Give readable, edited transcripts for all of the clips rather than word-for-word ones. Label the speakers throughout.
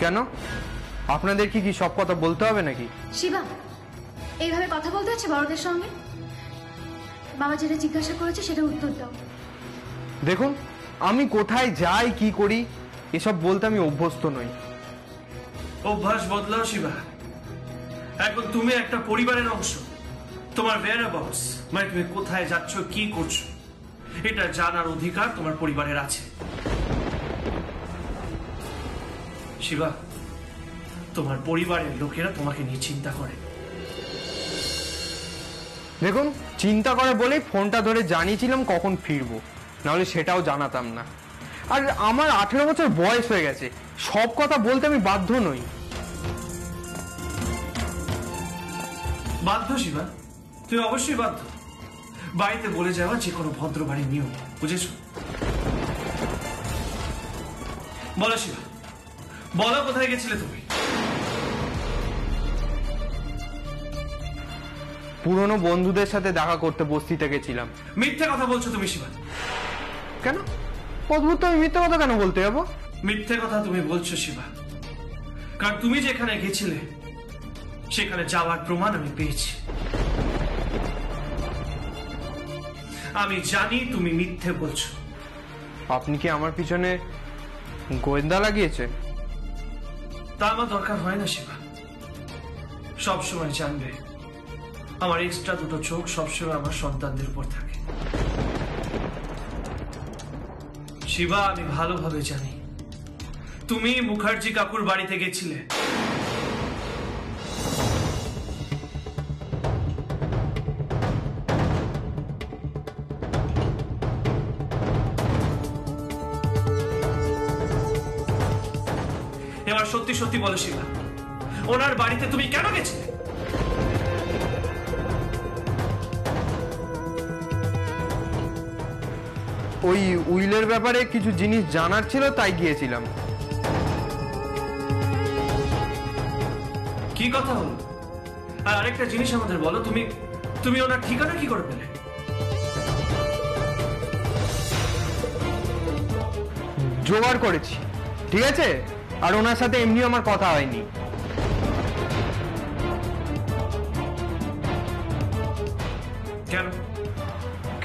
Speaker 1: কেন? আপনাদের কি সব কথা বলতে হবে নাকি?
Speaker 2: শিবা, এইভাবে কথা বলতে হচ্ছে বড়দের সঙ্গে? বাবা যেটা জিজ্ঞাসা করেছে সেটা উত্তর দাও।
Speaker 1: দেখুন, আমি কোথায় যাই কি করি এসব বলতে আমি অভ্যস্ত নই।
Speaker 3: অভ্যাস বদলাও শিবা। এখন তুমি একটা পরিবারের অংশ। তোমার whereabouts, মানে তুমি কোথায় যাচ্ছ কি করছো এটা জানার অধিকার তোমার পরিবারের আছে। শিবা, তোমার পরিবারের লোকেরা তোমাকে নিয়ে চিন্তা করে।
Speaker 1: দেখুন, চিন্তা করে বলেই ফোনটা ধরে জানিয়েছিলাম কখন ফিরবো, নাহলে সেটাও জানাতাম না। আর আমার 18 বছর বয়স হয়ে গেছে, সব কথা বলতে আমি বাধ্য নই।
Speaker 3: বাধ্য শিবা, তুমি অবশ্যই বাধ্য। বাড়িতে বলে যাওয়া যে কোনো ভদ্র বাড়ির নিয়ম, বুঝেছো? বলো শিবা, বলো কোথায় গেছিলে তুমি?
Speaker 1: পুরনো বন্ধুদের সাথে দেখা করতে বস্তিতে গেছিলাম।
Speaker 3: মিথ্যে কথা বলছো তুমি শিবা।
Speaker 1: কেন? অদ্ভুত, আমি মিথ্যে কথা কেন বলতে যাবো?
Speaker 3: মিথ্যে কথা তুমি বলছো শিবা, কারণ তুমি যেখানে গেছিলে সেখানে যাওয়ার প্রমাণ আমি পেয়েছি। আমি জানি তুমি মিথ্যে বলছো।
Speaker 1: আপনি কি আমার পিছনে গোয়েন্দা লাগিয়েছেন?
Speaker 3: তা আমার দরকার হয় না শিবা। সবসময় জানবে আমার এক্সট্রা দুটো চোখ সবসময় আমার সন্তানদের উপর থাকে। শিবা, আমি ভালোভাবে জানি তুমি মুখার্জি কাকুর বাড়িতে গেছিলে। এবার সত্যি সত্যি বলো শিবা, ওনার বাড়িতে তুমি কেন গেছিলে?
Speaker 1: ওই উইলের ব্যাপারে কিছু জিনিস জানার ছিল, তাই গিয়েছিলাম।
Speaker 3: কি কথা হলো? আর আরেকটা জিনিস আমাদের বলো, তুমি ওনার ঠিকানা কি করে পেলে?
Speaker 1: জোগাড় করেছি, ঠিক আছে? আর ওনার সাথে এমনিও আমার কথা হয়নি।
Speaker 3: কেন?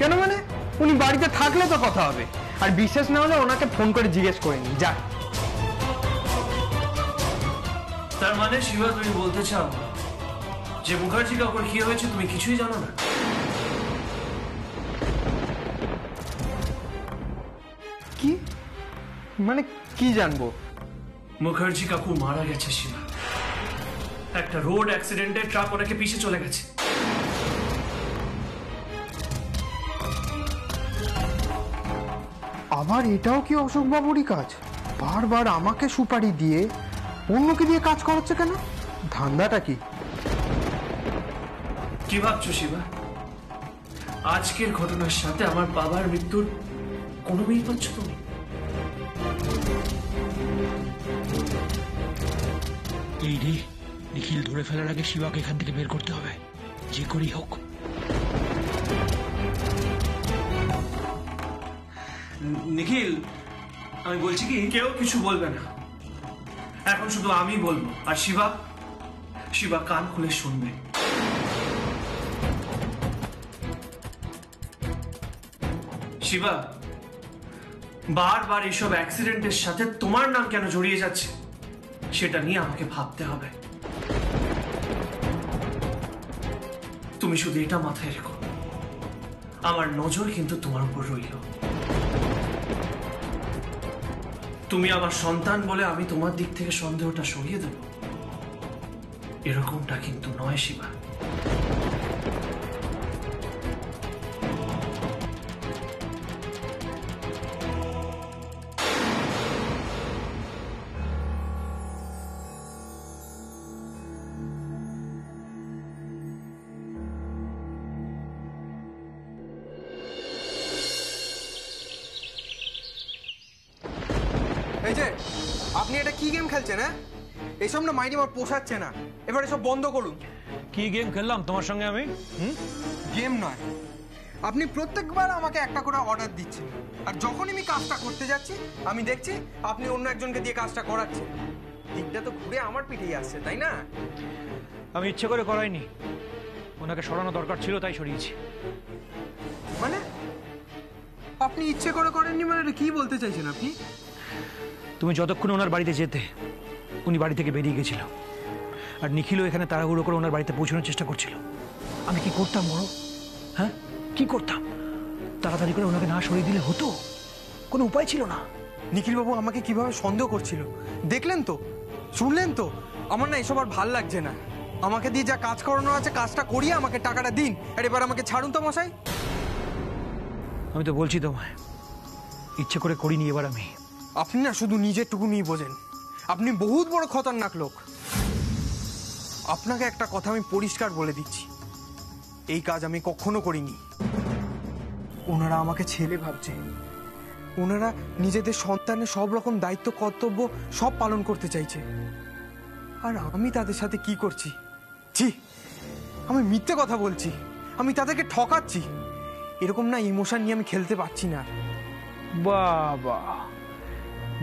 Speaker 1: কেন মানে? উনি বাড়িতে থাকলে তো কথা হবে। আর বিশ্বাস না হলে ওনাকে ফোন করে জিজ্ঞেস করে নি। যা।
Speaker 3: তার মানে শিবা, তুমি বলতে চাও যে মুখার্জি কাকুর কি হয়েছে তুমি কিছুই জানো না?
Speaker 1: কি মানে কি জানবো?
Speaker 3: মুখার্জি কাকু মারা গেছে শিবা। একটা রোড অ্যাক্সিডেন্টে ট্রাক ওনাকে পিছে চলে গেছে।
Speaker 1: আবার এটাও কি অশোক বাবুরই কাজ? বারবার আমাকে সুপারি দিয়ে অন্যকে দিয়ে কাজ করাচ্ছে কেন? ধান্দাটা কি?
Speaker 3: কি ভাবছো শিবা? আজকের ঘটনার সাথে আমার বাবার মৃত্যুর কোনো মিল পাচ্ছ তুমি?
Speaker 4: এই রে, নিখিল ধরে ফেলার আগে শিবাকে এখান থেকে বের করতে হবে, যে করেই হোক।
Speaker 3: নিখিল, আমি বলছি কি, কেউ কিছু বলবে না, এখন শুধু আমি বলবো। আর শিবা কান খুলে শুনবে। শিবা, বারবার এইসব অ্যাক্সিডেন্টের সাথে তোমার নাম কেন জড়িয়ে যাচ্ছে সেটা নিয়ে আমাকে ভাবতে হবে। তুমি শুধু এটা মাথায় রেখো, আমার নজর কিন্তু তোমার উপর রইল। তুমি আমার সন্তান বলে আমি তোমার দিক থেকে সন্দেহটা সরিয়ে দেব, এরকমটা কিন্তু নয় শিবা।
Speaker 1: এই যে আপনি এটা কি গেম খেলছেন? হ্যাঁ, এইসব না মাইন্ড আমার পোষাচ্ছে না। এবার এসব বন্ধ করুন।
Speaker 4: কি গেম খেললাম তোমার সঙ্গে আমি?
Speaker 1: গেম নয়, আপনি প্রত্যেকবার আমাকে একটা করে অর্ডার দিচ্ছেন, আর যখন আমি কাজটা করতে যাচ্ছি আমি দেখছি আপনি অন্য একজনকে দিয়ে কাজটা করাচ্ছেন। দিকটা তো ঘুরে আমার পিঠেই আসছে, তাই না?
Speaker 4: আমি ইচ্ছে করে করাইনি, ওনাকে সরানো দরকার ছিল তাই সরিয়েছি।
Speaker 1: মানে আপনি ইচ্ছে করে করেননি মানে এটা কি বলতে চাইছেন আপনি?
Speaker 4: তুমি যতক্ষণ ওনার বাড়িতে যেতে উনি বাড়ি থেকে বেরিয়ে গেছিল, আর নিখিলও এখানে তাড়াহুড়ো করে ওনার বাড়িতে পৌঁছানোর চেষ্টা করছিল। আমি কি করতাম বড়? হ্যাঁ, কি করতাম? তাড়াতাড়ি করে ওনাকে না সরিয়ে দিলে হতো, কোনো উপায় ছিল না।
Speaker 1: নিখিল বাবু আমাকে কিভাবে সন্দেহ করছিল দেখলেন তো, শুনলেন তো? আমার না এসব আর ভাল লাগছে না। আমাকে দিয়ে যা কাজ করানো আছে কাজটা করিয়ে আমাকে টাকাটা দিন, আর এবার আমাকে ছাড়ুন তো মশাই।
Speaker 4: আমি তো বলছি তোমায়, ইচ্ছে করে করিনি এবার আমি।
Speaker 1: আপনি না শুধু নিজের টুকু নিয়ে বোঝেন, আপনি বহুত বড় খতরনাক লোক। আপনাকে একটা কথা আমি পরিষ্কার বলে দিচ্ছি, এই কাজ আমি কখনো করিনি। ওনারা আমাকে ছেলে ভাবছে, ওনারা নিজেদের সন্তানের সব রকম দায়িত্ব কর্তব্য সব পালন করতে চাইছে, আর আমি তাদের সাথে কি করছি? জি, আমি মিথ্যে কথা বলছি, আমি তাদেরকে ঠকাচ্ছি। এরকম না ইমোশন নিয়ে আমি খেলতে পারছি না।
Speaker 4: বাবা,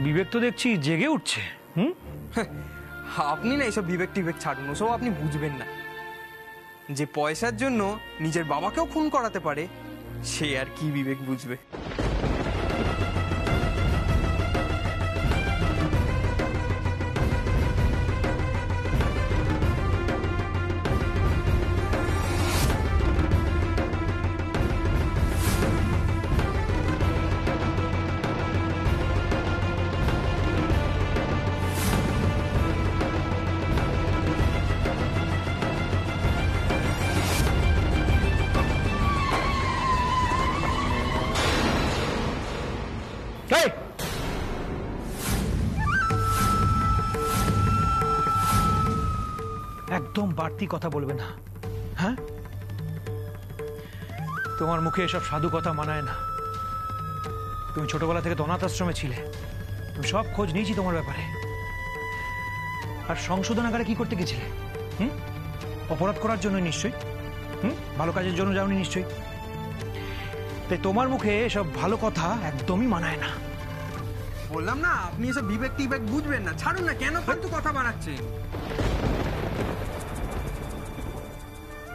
Speaker 4: বিবেক তো দেখছি জেগে উঠছে।
Speaker 1: আপনি না এসব বিবেক টিবেক ছাড়ুন, ওসব আপনি বুঝবেন না। যে পয়সার জন্য নিজের বাবাকেও খুন করাতে পারে সে আর কি বিবেক বুঝবে?
Speaker 4: এই! একদম বাড়তি কথা বলবে না, হ্যাঁ? তোমার মুখে এসব সাধু কথা মানায় না। তুমি ছোটবেলা থেকে তো অনাথ আশ্রমে ছিলে, তুমি সব খোঁজ নিয়েছি তোমার ব্যাপারে। আর সংশোধনাগারে কি করতে গেছিলে? অপরাধ করার জন্য নিশ্চয়ই, ভালো কাজের জন্য যাওনি নিশ্চয়ই। তাই তোমার মুখে এসব ভালো কথা একদমই মানায় না।
Speaker 1: বললাম না আপনি এসব বিবেক টিবেক বুঝবেন না, ছাড়ুন না। কেন ফালতু কথা বানাচ্ছেন?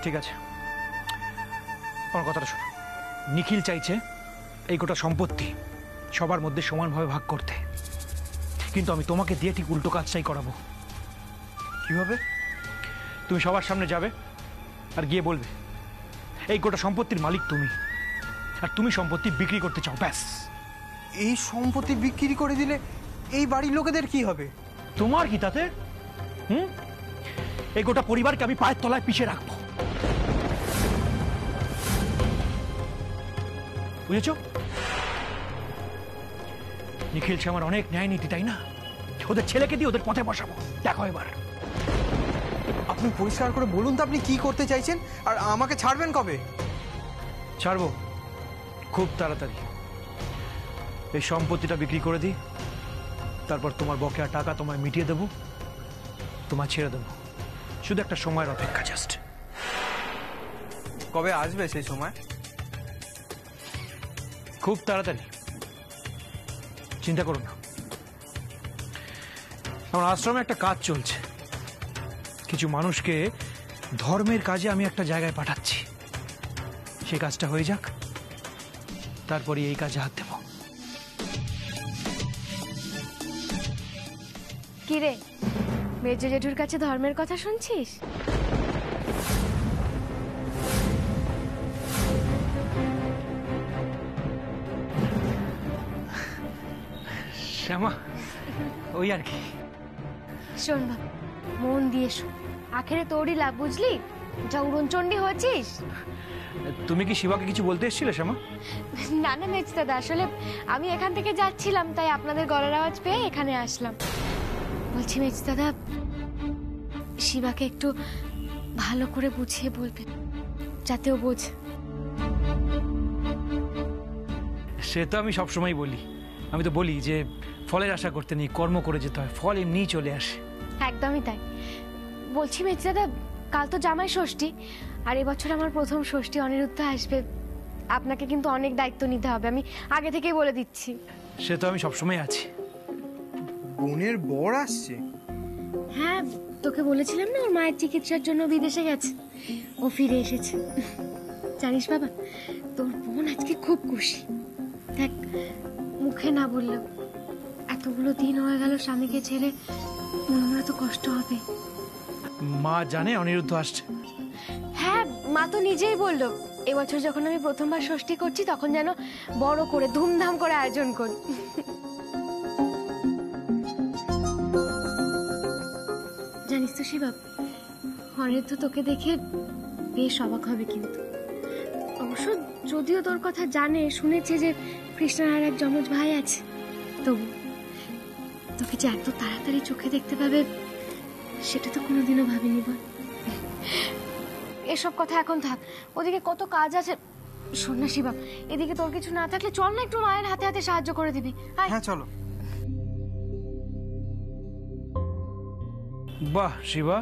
Speaker 4: ঠিক আছে, আমার কথাটা শোনো। নিখিল চাইছে এই গোটা সম্পত্তি সবার মধ্যে সমানভাবে ভাগ করতে, কিন্তু আমি তোমাকে দিয়ে ঠিক উল্টো কাজটাই করাবো।
Speaker 1: কিভাবে?
Speaker 4: তুমি সবার সামনে যাবে আর গিয়ে বলবে এই গোটা সম্পত্তির মালিক তুমি, আর তুমি সম্পত্তি বিক্রি করতে চাও, ব্যাস।
Speaker 1: এই সম্পত্তি বিক্রি করে দিলে এই বাড়ির লোকেদের কি হবে?
Speaker 4: তোমার কি তাতে? এই গোটা পরিবারকে আমি পায়ের তলায় পিষে রাখবো, বুঝেছ? নিখিল সে আমার অনেক ন্যায় নীতি, তাই না? ওদের ছেলেকে দিয়ে ওদের পথে বসাবো, দেখো এবার।
Speaker 1: আপনি পরিষ্কার করে বলুন তো আপনি কি করতে চাইছেন, আর আমাকে ছাড়বেন কবে?
Speaker 4: ছাড়বো খুব তাড়াতাড়ি। এই সম্পত্তিটা বিক্রি করে দিই, তারপর তোমার বকেয়া টাকা তোমায় মিটিয়ে দেবো, তোমায় ছেড়ে দেবো। শুধু একটা সময়ের অপেক্ষা, জাস্ট।
Speaker 1: কবে আসবে সেই সময়?
Speaker 4: খুব তাড়াতাড়ি, চিন্তা করো না। আমার আশ্রমে একটা কাজ চলছে, কিছু মানুষকে ধর্মের কাজে আমি একটা জায়গায় পাঠাচ্ছি। সেই কাজটা হয়ে যাক, তারপরে এই কাজে হাত দেব।
Speaker 2: কিরে, মেজো জেঠুর কাছে ধর্মের কথা শুনছিস?
Speaker 4: শ্যামা, ওই আর কি।
Speaker 2: শোন বাবা, মন দিয়ে শোন, আখেরে তোরই লাভ, বুঝলি? যা উড়নচণ্ডী হয়েছিস।
Speaker 4: তুমি কি শিবাকে কিছু বলতে এসেছিলে শ্যামা?
Speaker 2: না না মেজ দাদা, আসলে আমি এখান থেকে যাচ্ছিলাম, তাই আপনাদের গলার আওয়াজ পেয়ে এখানে আসলাম। বলছি মেজ দাদা, শিবাকে একটু ভালো করে বুঝিয়ে বলবেন, যাতে ও বোঝে।
Speaker 4: সে তো আমি সবসময় বলি, আমি তো বলি যে ফলের আশা করতে নেই, কর্ম করে যেতে হয়, ফল এমনিই চলে আসে।
Speaker 2: একদমই তাই। বলছি মেজ দাদা, কাল তো জামাই ষষ্ঠী, আর এবছর আমার প্রথম ষষ্ঠী অনিরুদ্ধ আসবে। আপনাকে কিন্তু অনেক দায়িত্ব নিতে হবে, আমি আগে থেকেই বলে দিচ্ছি।
Speaker 4: সে তো আমি সবসময় আছি।
Speaker 1: বোনের বর আসছে?
Speaker 2: হ্যাঁ, তোকে বলেছিলাম না ওর মায়ের চিকিৎসার জন্য বিদেশে গেছে, ও ফিরে এসেছে। জানিস বাবা, তোর বোন আজকে খুব খুশি। দেখ, মুখে না বললাম, এতগুলো দিন হয়ে গেল স্বামীকে ছেড়ে, মনে তো কষ্ট হবে।
Speaker 4: মা জানে অনিরুদ্ধ আসছে?
Speaker 2: হ্যাঁ, মা তো নিজেই বললো এবছর যখন আমি প্রথমবার ষষ্ঠী করছি তখন যেন বড় করে ধুমধাম করে আয়োজন করি। জানিস তো শিবা, অনিরুদ্ধ তোকে দেখে বেশ অবাক হবে কিন্তু। অবশ্য যদিও তোর কথা জানে, শুনেছে যে কৃষ্ণার আর এক যমজ ভাই আছে, তবু তোকে যে এত তাড়াতাড়ি চোখে দেখতে পাবে সেটা তো কোনোদিনও ভাবিনি বল। এসব কথা এখন থাক, ওদিকে কত কাজ আছে। শোন না শিবা, এদিকে তোর কিছু না থাকলে চল না একটু মায়ের হাতে হাতে সাহায্য করে দিবি।
Speaker 1: হ্যাঁ চলো।
Speaker 4: বাহ শিবা,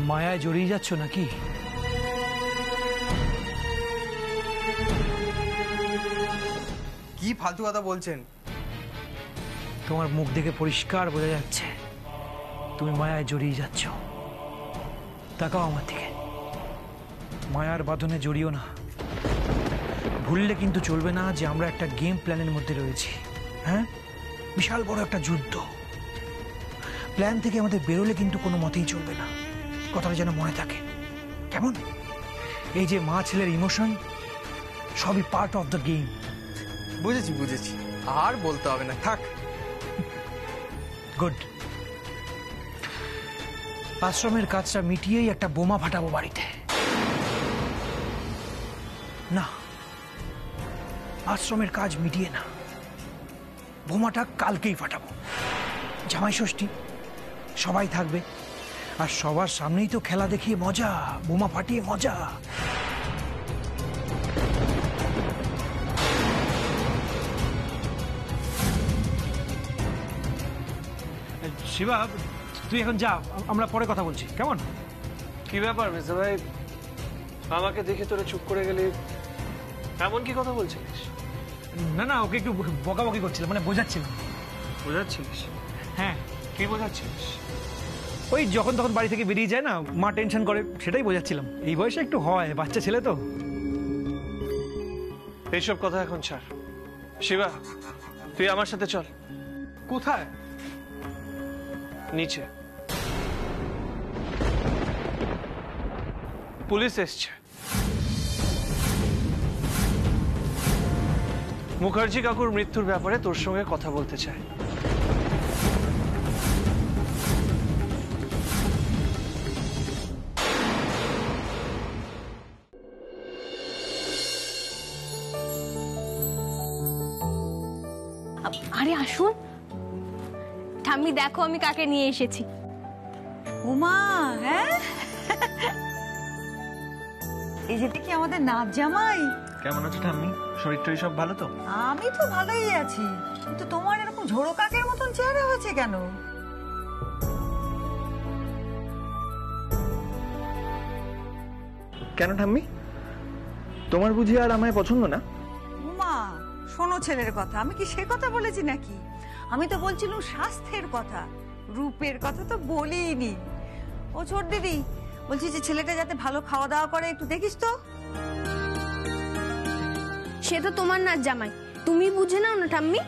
Speaker 4: মায়ায় জড়িয়ে যাচ্ছ নাকি?
Speaker 1: কি ফালতু কথা বলছেন?
Speaker 4: তোমার মুখ দেখে পরিষ্কার বোঝা যাচ্ছে তুমি মায়ায় জড়িয়ে যাচ্ছ। তাকাও আমার দিকে, মায়ার বাঁধনে জড়িও না। ভুললে কিন্তু চলবে না যে আমরা একটা গেম প্ল্যানের মধ্যে রয়েছি। হ্যাঁ, বিশাল বড় একটা যুদ্ধ। প্ল্যান থেকে আমাদের বেরোলে কিন্তু কোনো মতেই চলবে না, কথাটা যেন মনে থাকে, কেমন? এই যে মা ছেলের ইমোশন, সবই পার্ট অফ দ্য গেম।
Speaker 1: বুঝেছি বুঝেছি, আর বলতে হবে না, থাক।
Speaker 4: গুড। আশ্রমের কাজটা মিটিয়েই একটা বোমা ফাটাবো বাড়িতে। না, আশ্রমের কাজ মিটিয়ে না, বোমাটা কালকেই ফাটাবো। জামাই ষষ্ঠী, সবাই থাকবে, আর সবার সামনেই তো খেলা দেখিয়ে মজা, বোমা ফাটিয়ে মজা। শিবা, তুই এখন যা, আমরা পরে কথা বলছি, কেমন?
Speaker 3: কি ব্যাপার মিস্টার ভাই, আমাকে দেখে তোরা চুপ করে গেলি, এমন কি কথা বলছিলিস?
Speaker 4: না না, ওকে একটু বকাবকি করছিলাম, মানে বোঝাচ্ছিলাম।
Speaker 3: বোঝাচ্ছিলিস?
Speaker 4: হ্যাঁ,
Speaker 3: কি বোঝাচ্ছিলিস?
Speaker 4: ওই যখন তখন বাড়ি থেকে বেরিয়ে যায় না, মা টেনশন করে, সেটাই বোঝাচ্ছিলাম। এই বয়সে একটু হয়, বাচ্চা ছেলে তো।
Speaker 3: এইসব কথা এখন ছাড়। শিবা, তুই আমার সাথে চল।
Speaker 1: কোথায়?
Speaker 3: নিচে। পুলিশ এসছে। মুখার্জি কাকুর মৃত্যুর ব্যাপারে তোর সঙ্গে কথা বলতে চায়।
Speaker 2: আরে আসুন ঠাম্মি, দেখো আমি কাকে নিয়ে এসেছি।
Speaker 5: উমা, হ্যাঁ, এই যে দেখি আমাদের নাচ জামাই।
Speaker 3: কেমন আছো ঠাম্মি? শরীর টরীর সব ভালো তো?
Speaker 5: আমি তো ভালোই আছি, কিন্তু তোমার এরকম ঝোড়ো কাকের মতন চেহারা হয়েছে কেন?
Speaker 6: কেন ঠাম্মি, তোমার বুঝি আর আমায় পছন্দ না?
Speaker 5: উমা, শোনো ছেলের কথা, আমি কি সে কথা বলেছি নাকি? আমি তো বলছিলাম স্বাস্থ্যের কথা, রূপের কথা তো বলিনি। ও ছোট দিদি, বলছি যে ছেলেটা যাতে ভালো খাওয়া দাওয়া করে, একটু দেখিস তো।
Speaker 2: সে তো তোমার নাচ জামাই, তুমি বুঝে নাও না ঠাম্মি।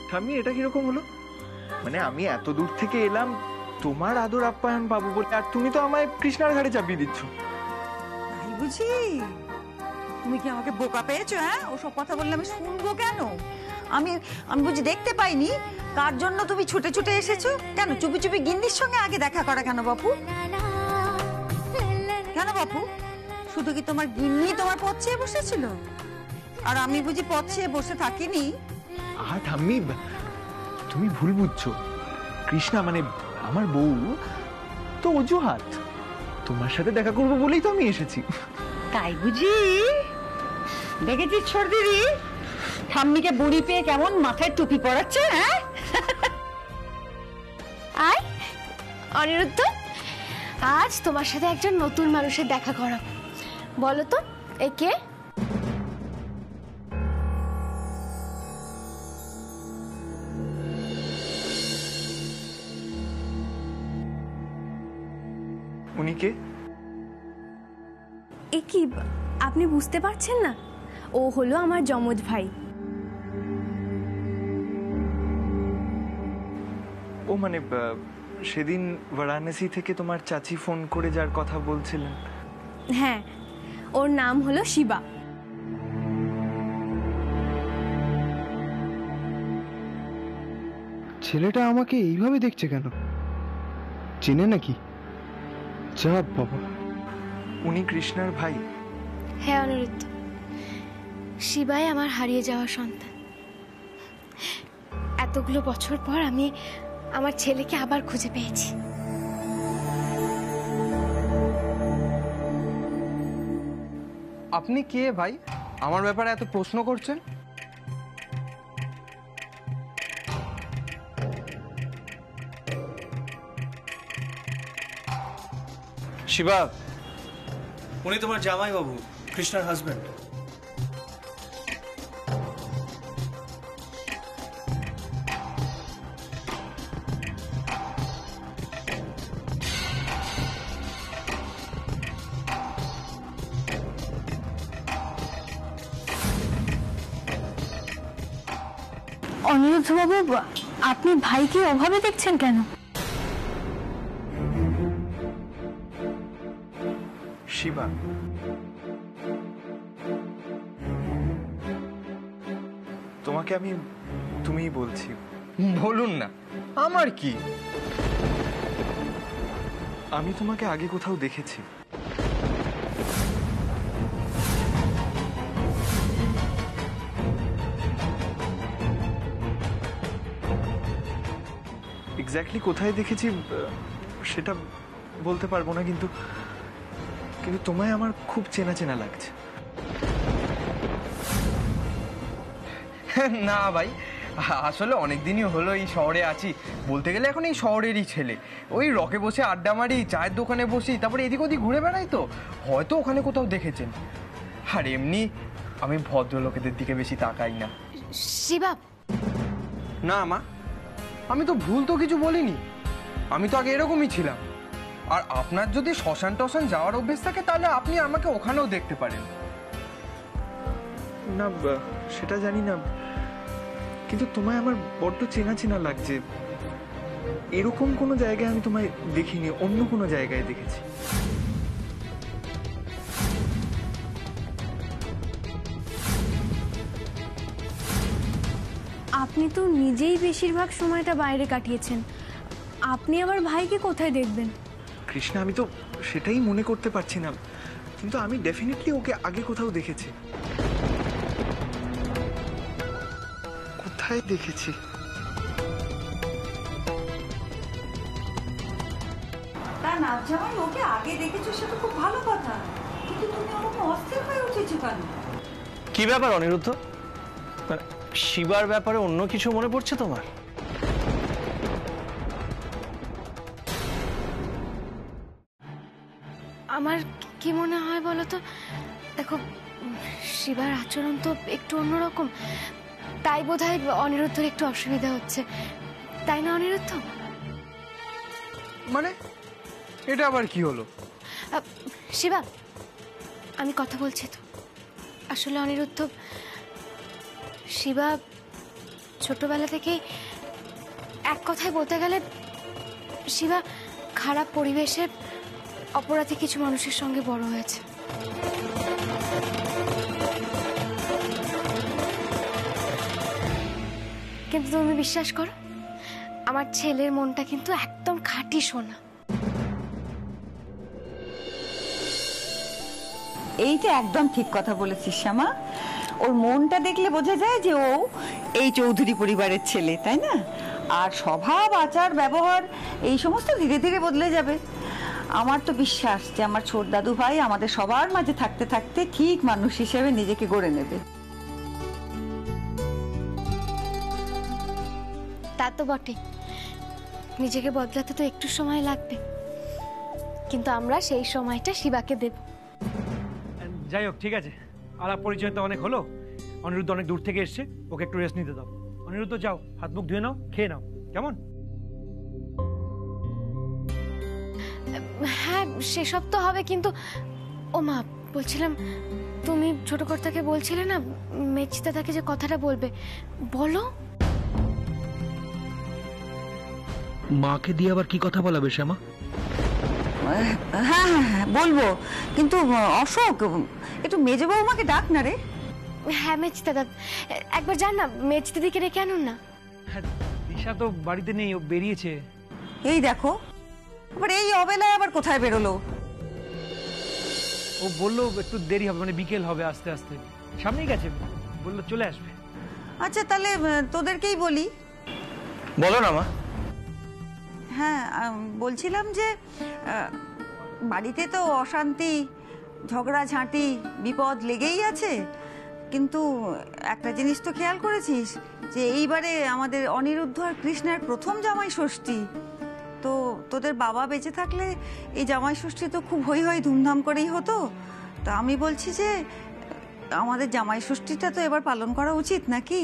Speaker 6: ঠাম্মি, এটা কিরকম হলো? মানে আমি এত দূর থেকে এলাম তোমার আদর আপ্যায়ন পাবো বলে, আর তুমি তো আমায় কৃষ্ণার ঘাড়ে চাপিয়ে দিচ্ছ।
Speaker 5: তাই বুঝি? তুমি কি আমাকে বোকা পেয়েছো? হ্যাঁ, ওসব কথা বললে আমি শুনবো কেন? আমি আমি বুঝি দেখতে পাইনি কার জন্য তুমি ছুটে ছুটে এসেছো? কেন চুপি চুপি গিন্নির সঙ্গে আগে দেখা করা কেন বাপু? কেন বাপু, শুধু কি তোমার গিন্নি তোমার পথ চেয়ে বসেছিল, আর আমি বুঝি পথ চেয়ে বসে থাকিনি?
Speaker 6: আহা ঠাম্মি, তুমি ভুল বুঝছো। কৃষ্ণা মানে আমার বউ তো অজুহাত, তোমার সাথে দেখা করবো বলেই তো আমি এসেছি।
Speaker 5: তাই বুঝি? দেখেছিস ছোট দিদি, ঠাম্মিকে বুড়ি পেয়ে কেমন মাথায় টুপি পরাচ্ছে। হ্যাঁ,
Speaker 2: আয় অনিরুদ্ধ, আজ তোমার সাথে একজন নতুন মানুষের দেখা করাবো। বলো তো, এ কে?
Speaker 6: কে?
Speaker 7: এ কি, আপনি বুঝতে পারছেন না? ও হলো আমার যমজ ভাই।
Speaker 6: ও মানে সেদিন বারাণসী থেকে তোমার চাচি ফোন করে যার কথা বলছিলেন?
Speaker 7: হ্যাঁ, ওর নাম হলো শিবা।
Speaker 1: ছেলেটা আমাকে এইভাবে দেখছে কেন? চেনে নাকি? যা বাবা।
Speaker 6: উনি কৃষ্ণার ভাই?
Speaker 2: হ্যাঁ অনিরুদ্ধ, শিবাই আমার হারিয়ে যাওয়া সন্তান। এতগুলো বছর পর আমি আমার ছেলেকে আবার খুঁজে পেয়েছি।
Speaker 1: আপনি কে ভাই, আমার ব্যাপারে এত প্রশ্ন করছেন?
Speaker 3: শিবা, উনি তোমার জামাই বাবু, কৃষ্ণার হাজবেন্ড।
Speaker 7: অনিরুদ্ধবাবু, আপনি ভাইকে ওভাবে দেখছেন কেন?
Speaker 6: শিবা, তোমাকে আমি তুমিই বলছি।
Speaker 1: বলুন না, আমার কি?
Speaker 6: আমি তোমাকে আগে কোথাও দেখেছি। এক্স্যাক্টলি কোথায় দেখেছি সেটা বলতে পারবো না, কিন্তু কিন্তু তোমায় আমার খুব চেনা চেনা লাগছে।
Speaker 1: না ভাই, আসলে অনেকদিনই হলো এই শহরে আছি। বলতে গেলে এখন এই শহরেরই ছেলে। ওই রকে বসে আড্ডা মারি, চায়ের দোকানে বসি, তারপরে এদিক ওদিক ঘুরে বেড়াই, তো হয়তো ওখানে কোথাও দেখেছেন। আর এমনি আমি ভদ্রলোকেদের দিকে বেশি তাকাই না।
Speaker 2: শিবা,
Speaker 1: না মা, আমি তো ভুল তো কিছু বলিনি। আমি তো আগে এরকমই ছিলাম। আর আপনার যদি শ্মশান টশান যাওয়ার অভ্যেস থাকে, তাহলে আপনি আমাকে ওখানেও দেখতে পারেন।
Speaker 6: না, সেটা জানি না, কিন্তু তোমায় আমার বড্ড চেনা চেনা লাগছে। এরকম কোনো জায়গায় আমি তোমায় দেখিনি, অন্য কোনো জায়গায় দেখেছি।
Speaker 7: আপনি তো নিজেই বেশিরভাগ সময়টা বাইরে কাটিয়েছেন, আপনি আবার ভাইকে কোথায় দেখবেন?
Speaker 6: কৃষ্ণা, আমি তো সেটাই মনে করতে পারছি না, কিন্তু আমি ডেফিনেটলি ওকে আগে কোথাও দেখেছি। কোথায় দেখেছি?
Speaker 5: তা না জামাই, ওকে আগে দেখেছো সেটা খুব ভালো কথা, কিন্তু তুমি ওরকম অস্থির হয়ে উঠেছো কেন?
Speaker 3: কি ব্যাপার অনিরুদ্ধ? মানে শিবার ব্যাপারে অন্য কিছু মনে পড়ছে তোমার?
Speaker 2: আমার কি মনে হয় বলো তো? দেখো, শিবার আচরণ তো একটু অন্যরকম, তাই বোধহয় অনিরুদ্ধর একটু অসুবিধা হচ্ছে, তাই না অনিরুদ্ধ?
Speaker 1: মানে এটা আবার কি হলো?
Speaker 2: শিবা, আমি কথা বলছি তো। আসলে অনিরুদ্ধ, শিবা ছোটবেলা থেকেই, এক কথায় বলতে গেলে, শিবা খারাপ পরিবেশে অপরাধী কিছু মানুষের সঙ্গে বড় হয়েছে। কিন্তু তুমি বিশ্বাস করো, আমার ছেলের মনটা কিন্তু একদম খাঁটি সোনা।
Speaker 5: এইটা একদম ঠিক কথা বলেছিস শ্যামা। ওর মনটা দেখলে বোঝা যায় যে ও এই চৌধুরী পরিবারের ছেলে, তাই না? আর স্বভাব, আচার, ব্যবহার এই সমস্ত ধীরে ধীরে বদলে যাবে। আমার তো বিশ্বাস যে আমার ছোট দাদু ভাই আমাদের সবার মাঝে থাকতে থাকতে ঠিক মানুষ হিসেবে নিজেকে গড়ে নেবে।
Speaker 2: তা তো বটে, নিজেকে বদলাতে তো একটু সময় লাগবে, কিন্তু আমরা সেই সময়টা শিবাকে দেব।
Speaker 4: যাই হোক, ঠিক আছে, আলাপ পরিচয় তো অনেক হলো। অনিরুদ্ধ অনেক দূর থেকে এসছে, ওকে একটু রেস্ট নিতে দাও। অনিরুদ্ধ, যাও, হাত মুখ ধুয়ে নাও, খেয়ে নাও, কেমন?
Speaker 2: হ্যাঁ সেসব তো হবে, কিন্তু ও মা বলছিলাম, তুমি ছোট কর্তাকে বলছিলে না মেচি দাদাকে যে কথাটা বলবে, বলো।
Speaker 4: মাকে দিয়ে আবার কি কথা বলাবে শ্যামা?
Speaker 5: হ্যাঁ হ্যাঁ হ্যাঁ বলবো, কিন্তু অশোক একটু মেজো বৌমাকে ডাক না রে।
Speaker 2: হ্যাঁ মেচি দাদা, একবার যান না, মেচি দিদিকে রেখে আনুন না।
Speaker 4: হ্যাঁ, দিশা তো বাড়িতে নেই, ও বেরিয়েছে।
Speaker 5: এই দেখো, আবার এই অবেলায় আবার কোথায় বেরোলো?
Speaker 4: ও বললো একটু দেরি হবে, মানে বিকেল হবে, আস্তে আস্তে সামনেই গেছে, বললো চলে আসবে।
Speaker 5: আচ্ছা তাহলে তোদেরকেই বলি।
Speaker 1: বলো না মা।
Speaker 5: হ্যাঁ বলছিলাম যে বাড়িতে তো অশান্তি, ঝগড়াঝাঁটি, বিপদ লেগেই আছে, কিন্তু একটা জিনিস তো খেয়াল করেছিস যে এইবারে আমাদের অনিরুদ্ধ আর কৃষ্ণের প্রথম জামাই ষষ্ঠী। তো তোদের বাবা বেঁচে থাকলে এই জামাই ষষ্ঠী তো খুব হই হই ধুমধাম করেই হতো। তা আমি বলছি যে আমাদের জামাই ষষ্ঠীটা তো এবার পালন করা উচিত নাকি?